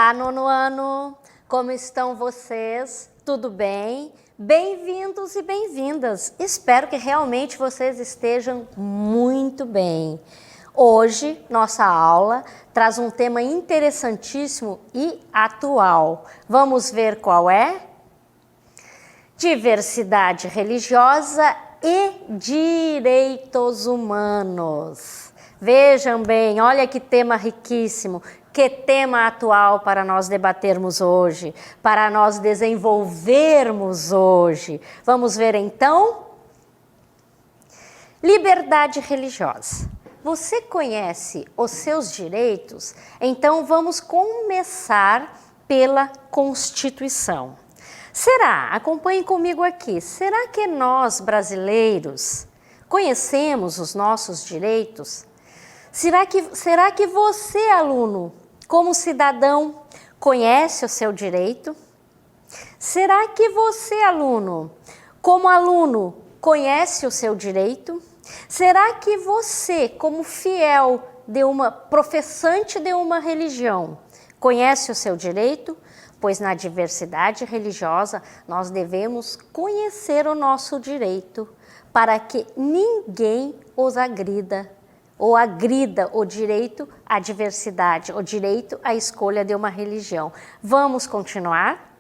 Olá, nono ano! Como estão vocês? Tudo bem? Bem-vindos e bem-vindas! Espero que realmente vocês estejam muito bem. Hoje, nossa aula traz um tema interessantíssimo e atual. Vamos ver qual é? Diversidade religiosa e direitos humanos. Vejam bem, olha que tema riquíssimo, que tema atual para nós debatermos hoje, para nós desenvolvermos hoje. Vamos ver então? Liberdade religiosa. Você conhece os seus direitos? Então vamos começar pela Constituição. Será, acompanhe comigo aqui, será que nós brasileiros conhecemos os nossos direitos? Será que você, aluno, como cidadão, conhece o seu direito? Será que você, aluno, como aluno, conhece o seu direito? Será que você, como fiel professante de uma religião, conhece o seu direito? Pois na diversidade religiosa nós devemos conhecer o nosso direito para que ninguém os agrida ou agrida o direito à diversidade, o direito à escolha de uma religião. Vamos continuar?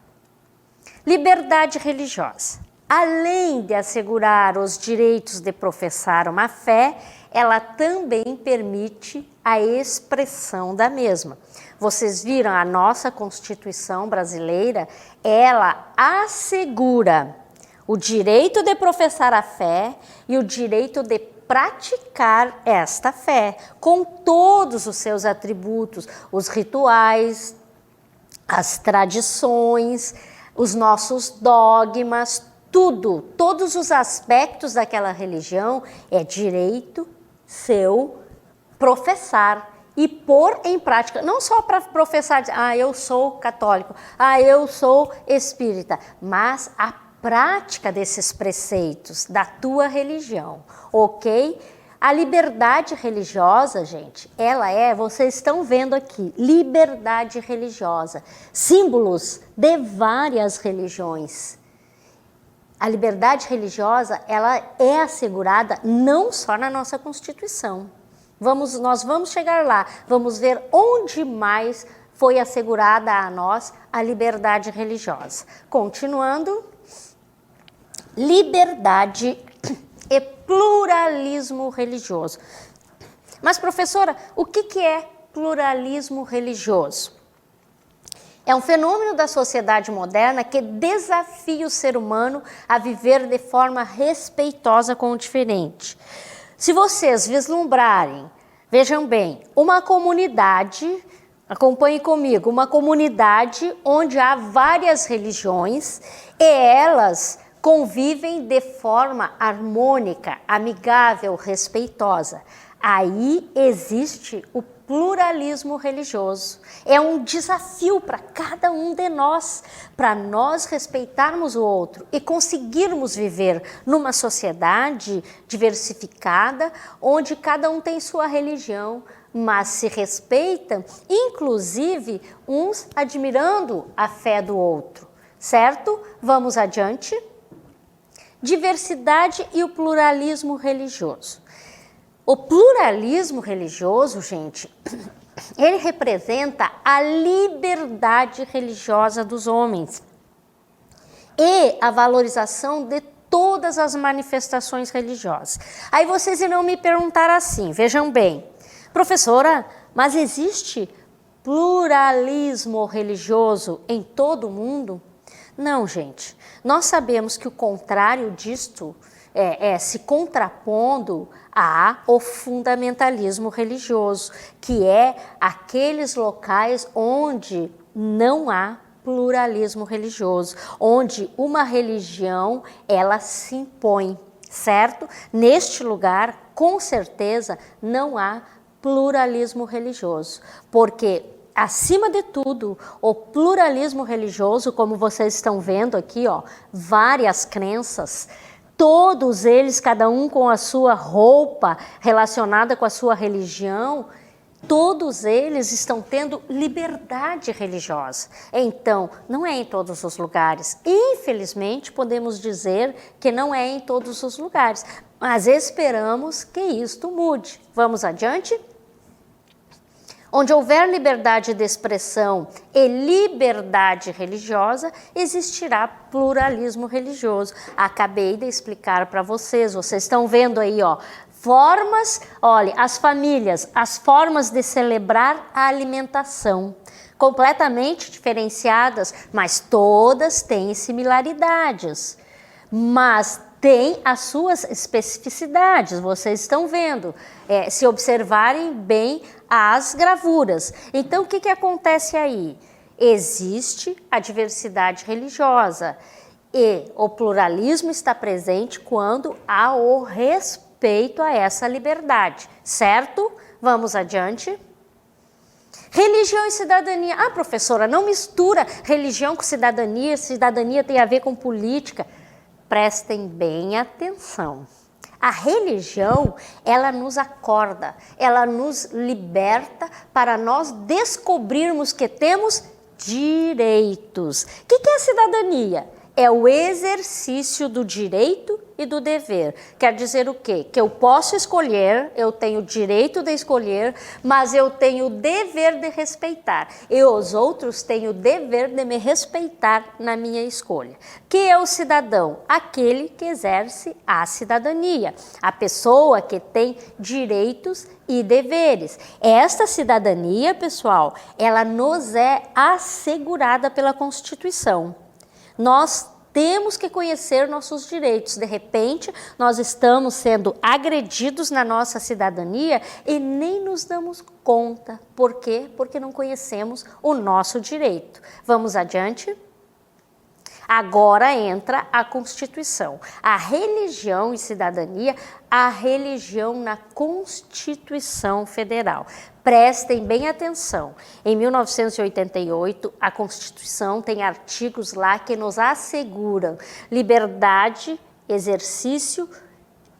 Liberdade religiosa. Além de assegurar os direitos de professar uma fé, ela também permite a expressão da mesma. Vocês viram a nossa Constituição brasileira, ela assegura o direito de professar a fé e o direito de praticar esta fé, com todos os seus atributos, os rituais, as tradições, os nossos dogmas, tudo, todos os aspectos daquela religião é direito seu professar e pôr em prática, não só para professar, eu sou católico, eu sou espírita, mas a prática desses preceitos da tua religião, ok? A liberdade religiosa, gente, ela vocês estão vendo aqui, liberdade religiosa, símbolos de várias religiões. A liberdade religiosa, ela é assegurada não só na nossa Constituição. Nós vamos chegar lá, vamos ver onde mais foi assegurada a nós a liberdade religiosa. Continuando, liberdade e pluralismo religioso. Mas, professora, o que é pluralismo religioso? É um fenômeno da sociedade moderna que desafia o ser humano a viver de forma respeitosa com o diferente. Se vocês vislumbrarem, vejam bem, uma comunidade, acompanhe comigo, uma comunidade onde há várias religiões e elas convivem de forma harmônica, amigável, respeitosa. Aí existe o pluralismo religioso. É um desafio para cada um de nós, para nós respeitarmos o outro e conseguirmos viver numa sociedade diversificada, onde cada um tem sua religião, mas se respeitam, inclusive uns admirando a fé do outro, certo? Vamos adiante. Diversidade e o pluralismo religioso. O pluralismo religioso, gente, ele representa a liberdade religiosa dos homens e a valorização de todas as manifestações religiosas. Aí vocês irão me perguntar assim, vejam bem, professora, mas existe pluralismo religioso em todo o mundo? Não, gente, nós sabemos que o contrário disto se contrapondo ao fundamentalismo religioso, que é aqueles locais onde não há pluralismo religioso, onde uma religião ela se impõe, certo? Neste lugar, com certeza, não há pluralismo religioso, porque acima de tudo, o pluralismo religioso, como vocês estão vendo aqui, várias crenças, todos eles, cada um com a sua roupa relacionada com a sua religião, todos eles estão tendo liberdade religiosa. Então, não é em todos os lugares. Infelizmente, podemos dizer que não é em todos os lugares, mas esperamos que isto mude. Vamos adiante? Onde houver liberdade de expressão e liberdade religiosa, existirá pluralismo religioso. Acabei de explicar para vocês, vocês estão vendo aí, ó, formas, olha, as famílias, as formas de celebrar a alimentação, completamente diferenciadas, mas todas têm similaridades, mas tem as suas especificidades, vocês estão vendo, se observarem bem as gravuras. Então, o que acontece aí? Existe a diversidade religiosa e o pluralismo está presente quando há o respeito a essa liberdade, certo? Vamos adiante. Religião e cidadania. Ah, professora, não mistura religião com cidadania, cidadania tem a ver com política. Prestem bem atenção. A religião, ela nos acorda, ela nos liberta para nós descobrirmos que temos direitos. O que é a cidadania? É o exercício do direito e do dever. Quer dizer o quê? Que eu posso escolher, eu tenho o direito de escolher, mas eu tenho o dever de respeitar. E os outros têm o dever de me respeitar na minha escolha. Que é o cidadão? Aquele que exerce a cidadania. A pessoa que tem direitos e deveres. Esta cidadania, pessoal, ela nos é assegurada pela Constituição. Nós temos que conhecer nossos direitos. De repente, nós estamos sendo agredidos na nossa cidadania e nem nos damos conta. Por quê? Porque não conhecemos o nosso direito. Vamos adiante? Agora entra a Constituição. A religião e cidadania, a religião na Constituição Federal. Prestem bem atenção. Em 1988, a Constituição tem artigos lá que nos asseguram liberdade, exercício,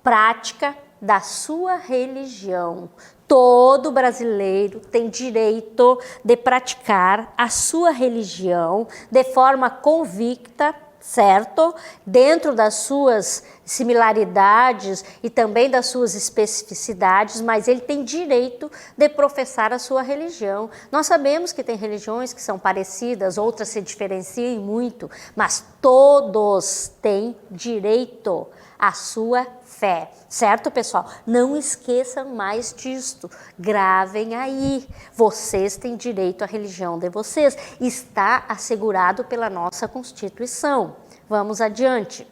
prática da sua religião. Todo brasileiro tem direito de praticar a sua religião de forma convicta, certo? Dentro das suas similaridades e também das suas especificidades, mas ele tem direito de professar a sua religião. Nós sabemos que tem religiões que são parecidas, outras se diferenciam muito, mas todos têm direito à sua fé, certo, pessoal? Não esqueçam mais disto, gravem aí, vocês têm direito à religião de vocês, está assegurado pela nossa Constituição. Vamos adiante.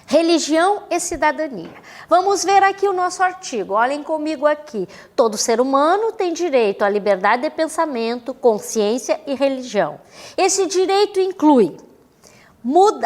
Religião e cidadania. Vamos ver aqui o nosso artigo, olhem comigo aqui. Todo ser humano tem direito à liberdade de pensamento, consciência e religião. Esse direito inclui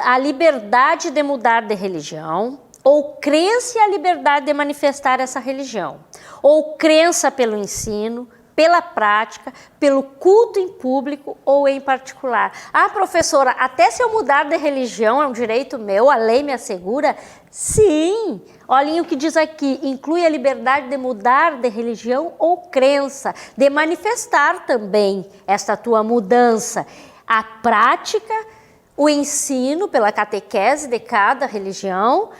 a liberdade de mudar de religião, ou crença e a liberdade de manifestar essa religião, ou crença pelo ensino, pela prática, pelo culto em público ou em particular. Ah, professora, até se eu mudar de religião é um direito meu, a lei me assegura? Sim! Olhem o que diz aqui, inclui a liberdade de mudar de religião ou crença, de manifestar também esta tua mudança. A prática, o ensino pela catequese de cada religião,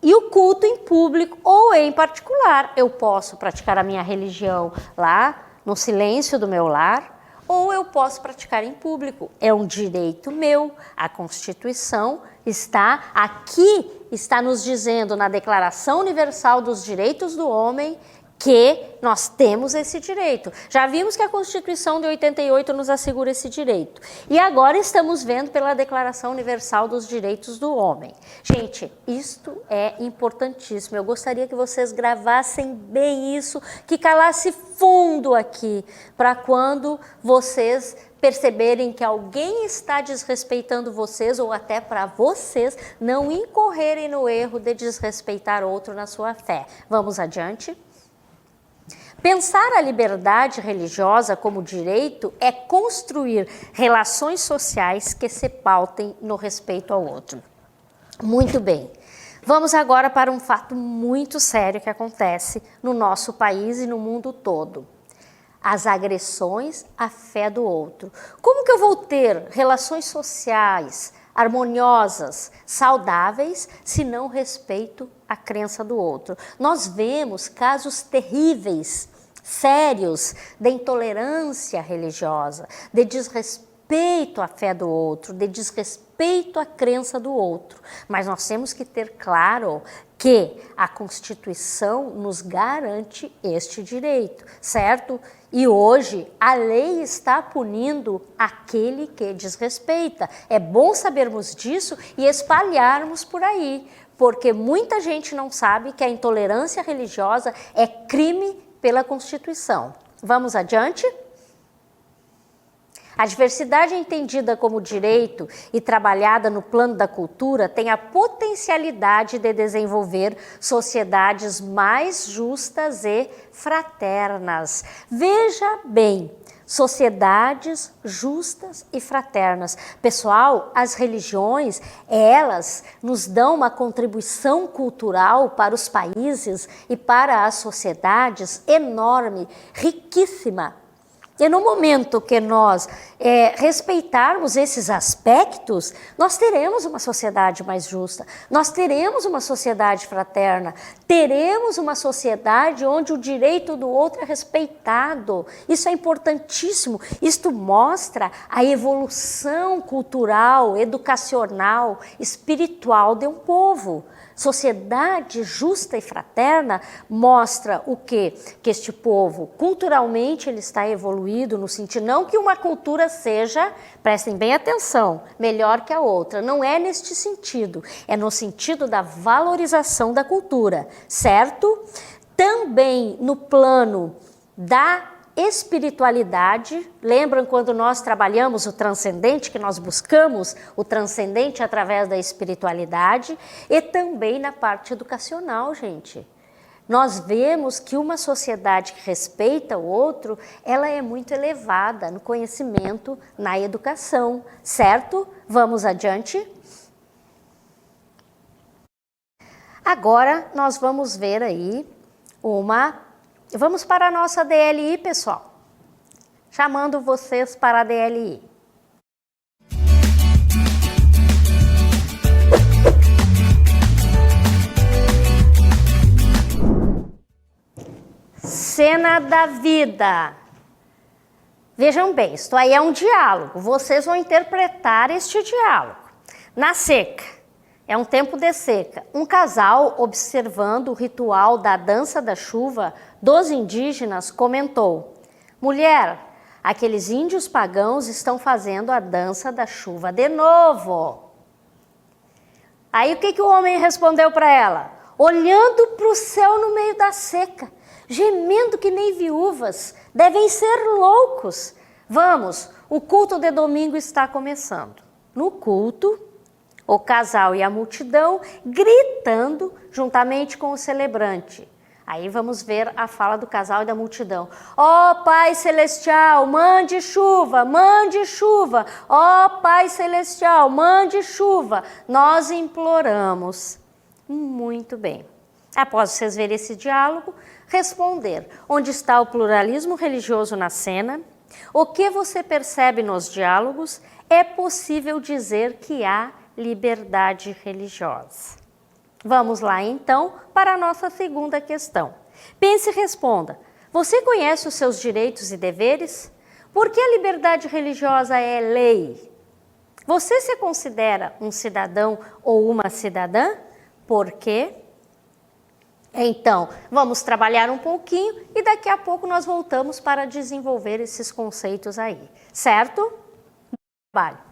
e o culto em público ou em particular. Eu posso praticar a minha religião lá no silêncio do meu lar, ou eu posso praticar em público. É um direito meu. A Constituição está aqui, está nos dizendo na Declaração Universal dos Direitos do Homem que nós temos esse direito. Já vimos que a Constituição de 88 nos assegura esse direito. E agora estamos vendo pela Declaração Universal dos Direitos do Homem. Gente, isto é importantíssimo. Eu gostaria que vocês gravassem bem isso, que calasse fundo aqui, para quando vocês perceberem que alguém está desrespeitando vocês, ou até para vocês não incorrerem no erro de desrespeitar outro na sua fé. Vamos adiante? Pensar a liberdade religiosa como direito é construir relações sociais que se pautem no respeito ao outro. Muito bem. Vamos agora para um fato muito sério que acontece no nosso país e no mundo todo. as agressões à fé do outro. Como que eu vou ter relações sociais harmoniosas, saudáveis, se não respeito a crença do outro? Nós vemos casos terríveis, sérios, de intolerância religiosa, de desrespeito à fé do outro, de desrespeito à crença do outro. Mas nós temos que ter claro que a Constituição nos garante este direito, certo? E hoje a lei está punindo aquele que desrespeita. É bom sabermos disso e espalharmos por aí, porque muita gente não sabe que a intolerância religiosa é crime pela Constituição. Vamos adiante? A diversidade entendida como direito e trabalhada no plano da cultura tem a potencialidade de desenvolver sociedades mais justas e fraternas. Veja bem, sociedades justas e fraternas. Pessoal, as religiões, elas nos dão uma contribuição cultural para os países e para as sociedades enorme, riquíssima. E no momento que nós respeitarmos esses aspectos, nós teremos uma sociedade mais justa, nós teremos uma sociedade fraterna, teremos uma sociedade onde o direito do outro é respeitado. Isso é importantíssimo. Isto mostra a evolução cultural, educacional, espiritual de um povo. Sociedade justa e fraterna mostra o quê? Que este povo, culturalmente, ele está evoluído no sentido, não que uma cultura seja, prestem bem atenção, melhor que a outra. Não é neste sentido, é no sentido da valorização da cultura, certo? Também no plano da espiritualidade, lembram quando nós trabalhamos o transcendente, que nós buscamos o transcendente através da espiritualidade, e também na parte educacional, gente. Nós vemos que uma sociedade que respeita o outro, ela é muito elevada no conhecimento, na educação, certo? Vamos adiante. Agora nós vamos ver aí vamos para a nossa DLI, pessoal. Chamando vocês para a DLI. Cena da vida. Vejam bem, isto aí é um diálogo. Vocês vão interpretar este diálogo. Na seca. É um tempo de seca. Um casal, observando o ritual da dança da chuva dos indígenas, comentou: mulher, aqueles índios pagãos estão fazendo a dança da chuva de novo. Aí o que o homem respondeu para ela? Olhando para o céu no meio da seca, gemendo que nem viúvas, devem ser loucos. Vamos, o culto de domingo está começando. No culto, o casal e a multidão gritando juntamente com o celebrante. Aí vamos ver a fala do casal e da multidão. Ó Pai Celestial, mande chuva, mande chuva. Ó Pai Celestial, mande chuva. Nós imploramos. Muito bem. Após vocês verem esse diálogo, responder: onde está o pluralismo religioso na cena? O que você percebe nos diálogos? É possível dizer que há liberdade religiosa. Vamos lá então para a nossa segunda questão. Pense e responda: você conhece os seus direitos e deveres? Por que a liberdade religiosa é lei? Você se considera um cidadão ou uma cidadã? Por quê? Então, vamos trabalhar um pouquinho e daqui a pouco nós voltamos para desenvolver esses conceitos aí, certo? Bom trabalho!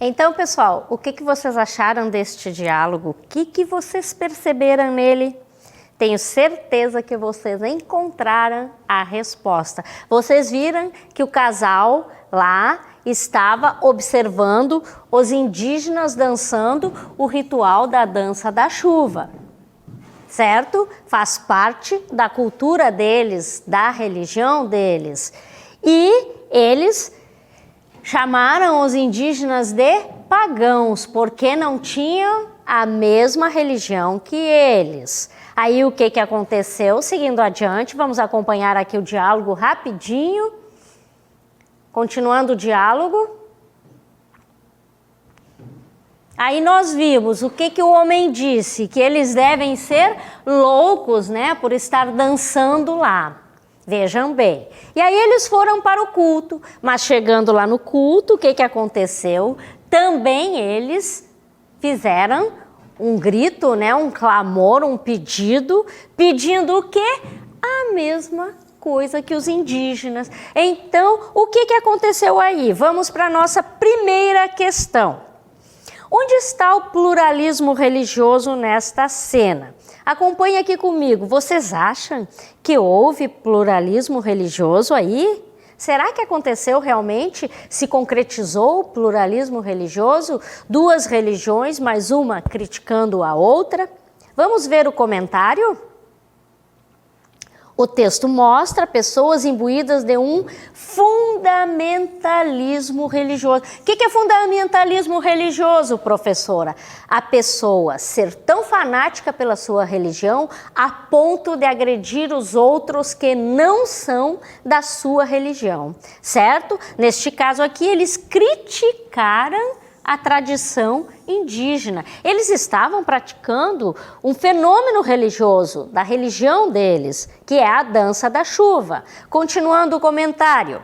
Então, pessoal, o que vocês acharam deste diálogo? O que vocês perceberam nele? Tenho certeza que vocês encontraram a resposta. Vocês viram que o casal lá estava observando os indígenas dançando o ritual da dança da chuva, certo? Faz parte da cultura deles, da religião deles. E eles chamaram os indígenas de pagãos, porque não tinham a mesma religião que eles. Aí o que aconteceu? Seguindo adiante, vamos acompanhar aqui o diálogo rapidinho. Continuando o diálogo. Aí nós vimos o que o homem disse, que eles devem ser loucos, né, por estar dançando lá. Vejam bem. E aí eles foram para o culto, mas chegando lá no culto, o que aconteceu? Também eles fizeram um grito, né, um clamor, um pedido, pedindo o quê? A mesma coisa que os indígenas. Então, o que aconteceu aí? Vamos para a nossa primeira questão. Onde está o pluralismo religioso nesta cena? Acompanhe aqui comigo. Vocês acham que houve pluralismo religioso aí? Será que aconteceu realmente? Se concretizou o pluralismo religioso? Duas religiões, mais uma criticando a outra? Vamos ver o comentário? O texto mostra pessoas imbuídas de um fundamentalismo religioso. O que é fundamentalismo religioso, professora? A pessoa ser tão fanática pela sua religião a ponto de agredir os outros que não são da sua religião, certo? Neste caso aqui, eles criticaram a tradição indígena. Eles estavam praticando um fenômeno religioso da religião deles, que é a dança da chuva. Continuando o comentário.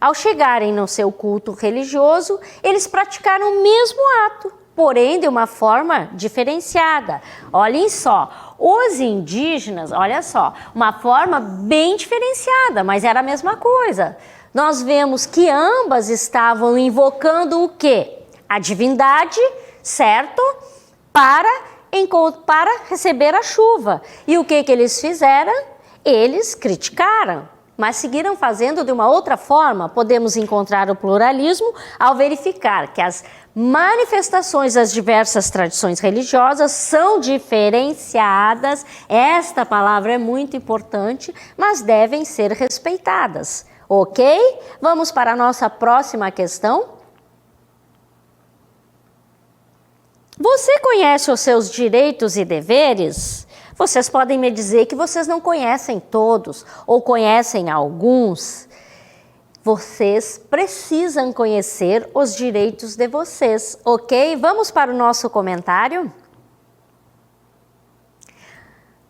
Ao chegarem no seu culto religioso, eles praticaram o mesmo ato, porém de uma forma diferenciada. Olhem só, os indígenas, olha só, uma forma bem diferenciada, mas era a mesma coisa. Nós vemos que ambas estavam invocando o quê? A divindade, certo? Para receber a chuva. E o que eles fizeram? Eles criticaram, mas seguiram fazendo de uma outra forma. Podemos encontrar o pluralismo ao verificar que as manifestações das diversas tradições religiosas são diferenciadas. Esta palavra é muito importante, mas devem ser respeitadas. Ok? Vamos para a nossa próxima questão. Você conhece os seus direitos e deveres? Vocês podem me dizer que vocês não conhecem todos ou conhecem alguns. Vocês precisam conhecer os direitos de vocês, ok? Vamos para o nosso comentário.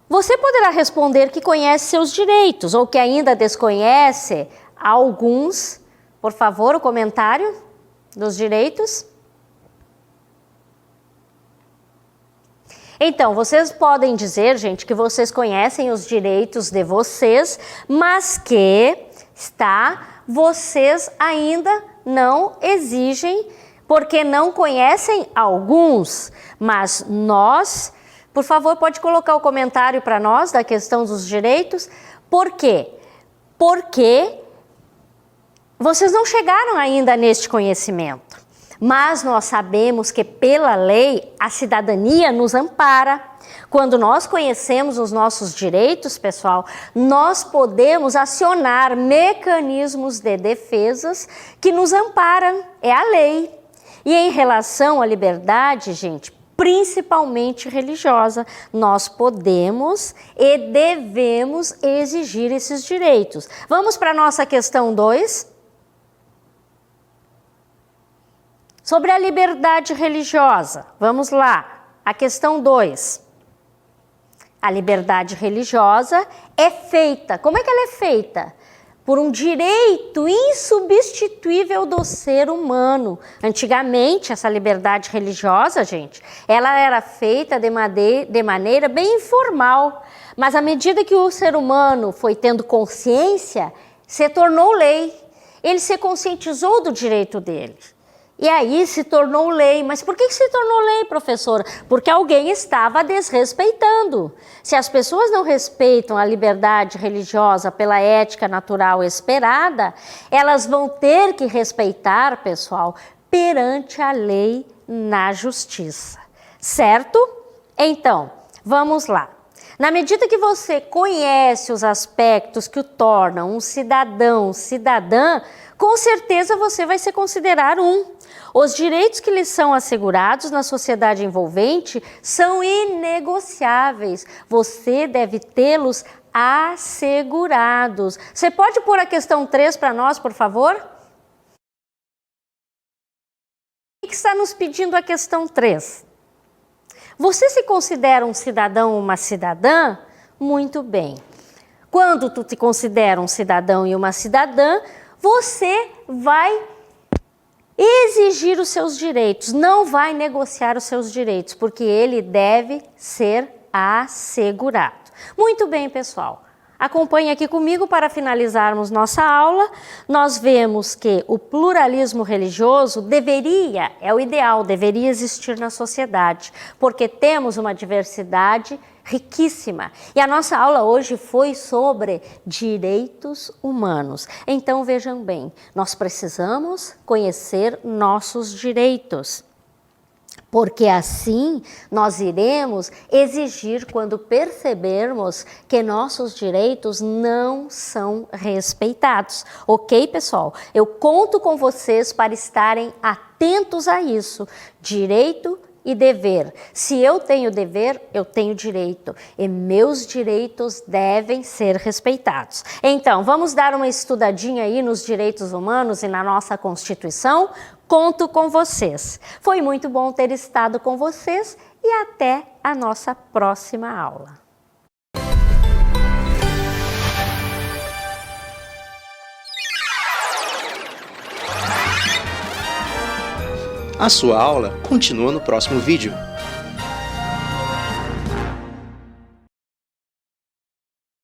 Você poderá responder que conhece seus direitos ou que ainda desconhece alguns. Por favor, o comentário dos direitos. Então, vocês podem dizer, gente, que vocês conhecem os direitos de vocês, mas que vocês ainda não exigem, porque não conhecem alguns. Mas nós, por favor, pode colocar o comentário para nós da questão dos direitos. Por quê? Porque vocês não chegaram ainda neste conhecimento, mas nós sabemos que pela lei a cidadania nos ampara. Quando nós conhecemos os nossos direitos, pessoal, nós podemos acionar mecanismos de defesas que nos amparam, é a lei. E em relação à liberdade, gente, principalmente religiosa, nós podemos e devemos exigir esses direitos. Vamos para a nossa questão 2. Sobre a liberdade religiosa, vamos lá, a questão 2. A liberdade religiosa é feita, como é que ela é feita? Por um direito insubstituível do ser humano. Antigamente, essa liberdade religiosa, gente, ela era feita de maneira bem informal, mas à medida que o ser humano foi tendo consciência, se tornou lei. Ele se conscientizou do direito dele. E aí se tornou lei. Mas por que se tornou lei, professora? Porque alguém estava desrespeitando. Se as pessoas não respeitam a liberdade religiosa pela ética natural esperada, elas vão ter que respeitar, pessoal, perante a lei na justiça. Certo? Então, vamos lá. Na medida que você conhece os aspectos que o tornam um cidadão, cidadã, com certeza você vai se considerar um. Os direitos que lhes são assegurados na sociedade envolvente são inegociáveis. Você deve tê-los assegurados. Você pode pôr a questão 3 para nós, por favor? O que está nos pedindo a questão 3? Você se considera um cidadão ou uma cidadã? Muito bem. Quando tu te considera um cidadão e uma cidadã, você vai exigir os seus direitos, não vai negociar os seus direitos, porque ele deve ser assegurado. Muito bem, pessoal. Acompanhe aqui comigo para finalizarmos nossa aula. Nós vemos que o pluralismo religioso é o ideal, deveria existir na sociedade, porque temos uma diversidade riquíssima. E a nossa aula hoje foi sobre direitos humanos. Então vejam bem, nós precisamos conhecer nossos direitos. Porque assim nós iremos exigir quando percebermos que nossos direitos não são respeitados. Ok, pessoal? Eu conto com vocês para estarem atentos a isso. Direito e dever. Se eu tenho dever, eu tenho direito. E meus direitos devem ser respeitados. Então, vamos dar uma estudadinha aí nos direitos humanos e na nossa Constituição? Conto com vocês. Foi muito bom ter estado com vocês e até a nossa próxima aula. A sua aula continua no próximo vídeo.